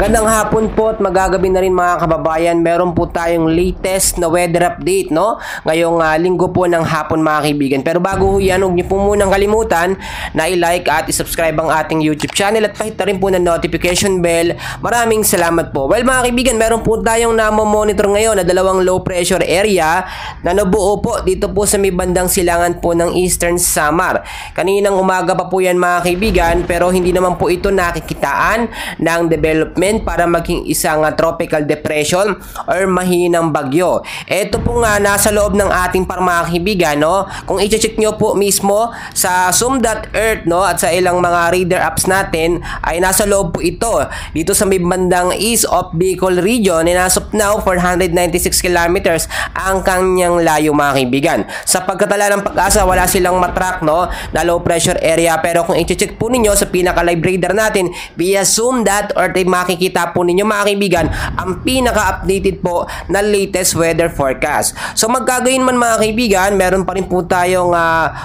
Magandang hapon po at magagabi na rin mga kababayan. Meron po tayong latest na weather update, no? Ngayong linggo po ng hapon mga kaibigan. Pero bago yan, huwag niyo po munang kalimutan na i-like at i-subscribe ang ating YouTube channel at pahit na rin po ng notification bell. Maraming salamat po. Well mga kaibigan, meron po tayong namo-monitor ngayon na dalawang low pressure area na nabuo po dito po sa may bandang silangan po ng Eastern Samar. Kaninang umaga pa po yan mga kaibigan, pero hindi naman po ito nakikitaan ng development para maging isang tropical depression or mahinang bagyo. Ito po nga nasa loob ng ating mga kaibigan, no? Kung i-check nyo po mismo sa zoom.earth, no, at sa ilang mga radar apps natin ay nasa loob po ito dito sa may bandang east of Bicol region. And as of now 496 kilometers ang kanyang layo mga kaibigan. Sa pagkatala ng Pag-asa, wala silang matrack, no, na low pressure area, pero kung i-check po ninyo sa pinaka live radar natin via zoom.earth ay makikita po ninyo mga kaibigan ang pinaka-updated po na latest weather forecast. So magkagayon man mga kaibigan, meron pa rin po tayong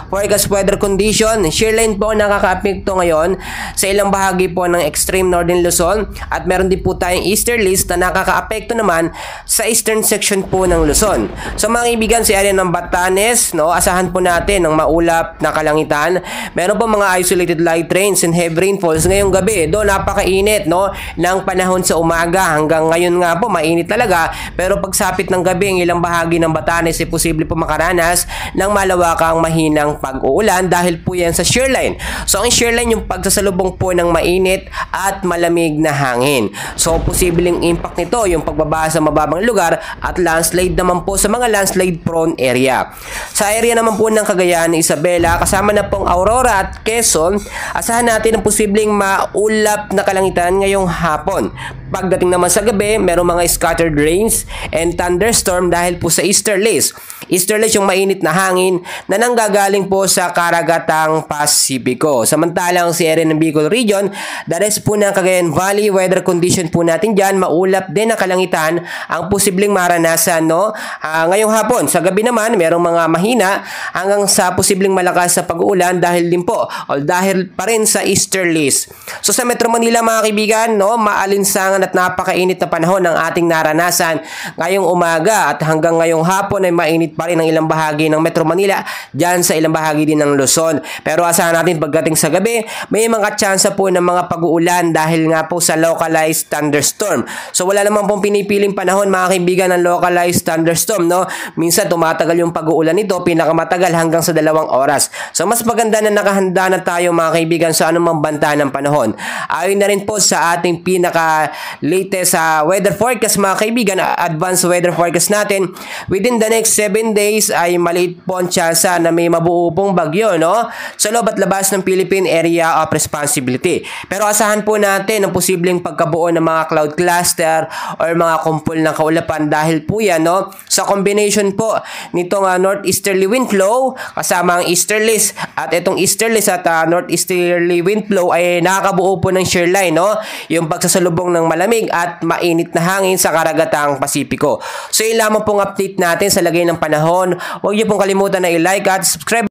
forecast weather condition. Shear line po nakaka-apekto ngayon sa ilang bahagi po ng extreme northern Luzon at meron din po tayong easterlies na nakaka-apekto naman sa eastern section po ng Luzon. So mga kaibigan, sa area ng Batanes, no, asahan po natin ng maulap na kalangitan. Meron po mga isolated light rains and heavy rainfalls ngayong gabi. Do napakainit, no, ng panahon sa umaga hanggang ngayon nga po mainit talaga, pero pagsapit ng gabi ang ilang bahagi ng Batanes ay posible po makaranas ng malawakang mahinang pag-uulan dahil po yan sa shear line. So ang shear line yung pagsasalubong po ng mainit at malamig na hangin. So posibleng impact nito yung pagbaba sa mababang lugar at landslide naman po sa mga landslide prone area. Sa area naman po ng Cagayan, Isabela, kasama na pong Aurora at Quezon, asahan natin ang posibleng maulap na kalangitan ngayong hapon. Pagdating naman sa gabi, merong mga scattered rains and thunderstorm dahil po sa easterlies. Easterlies yung mainit na hangin na nanggagaling po sa karagatang Pasipiko. Samantalang si area ng Bicol region, the rest po ng Cagayan Valley, weather condition po natin dyan, maulap din na kalangitan ang posibleng maranasan, no? Ngayong hapon. Sa gabi naman, merong mga mahina hanggang sa posibleng malakas sa pag-uulan dahil din po o dahil pa rin sa easterlies. So sa Metro Manila mga kaibigan, no, maalinsangan at napakainit na panahon ng ating naranasan ngayong umaga at hanggang ngayong hapon ay mainit pa rin ang ilang bahagi ng Metro Manila, dyan sa ilang bahagi din ng Luzon. Pero asahan natin pagdating sa gabi, may mga tsansa po ng mga pag-uulan dahil nga po sa localized thunderstorm. So wala naman pong pinipiling panahon mga kaibigan ng localized thunderstorm, no? Minsan tumatagal yung pag-uulan nito, pinakamatagal hanggang sa 2 oras. So mas maganda na nakahanda na tayo mga kaibigan sa anumang banta ng panahon. Ayon na rin po sa ating pinaka latest weather forecast mga kaibigan, advanced weather forecast natin, within the next 7 days ay maliit po ang tsansa na may mabuo pong bagyo, no, sa loob at labas ng Philippine Area of Responsibility. Pero asahan po natin ang posibleng pagkabuo ng mga cloud cluster or mga kumpol ng kaulapan dahil po yan, no, sa combination po nitong northeasterly wind flow kasama ang easterlies, at itong easterlies at northeasterly wind flow ay nakakabuo po ng shear line, no, yung pagsasalubong ng malamig at mainit na hangin sa karagatang Pasipiko. So yun lamang pong update natin sa lagay ng panahon. Huwag niyo pong kalimutan na i-like at subscribe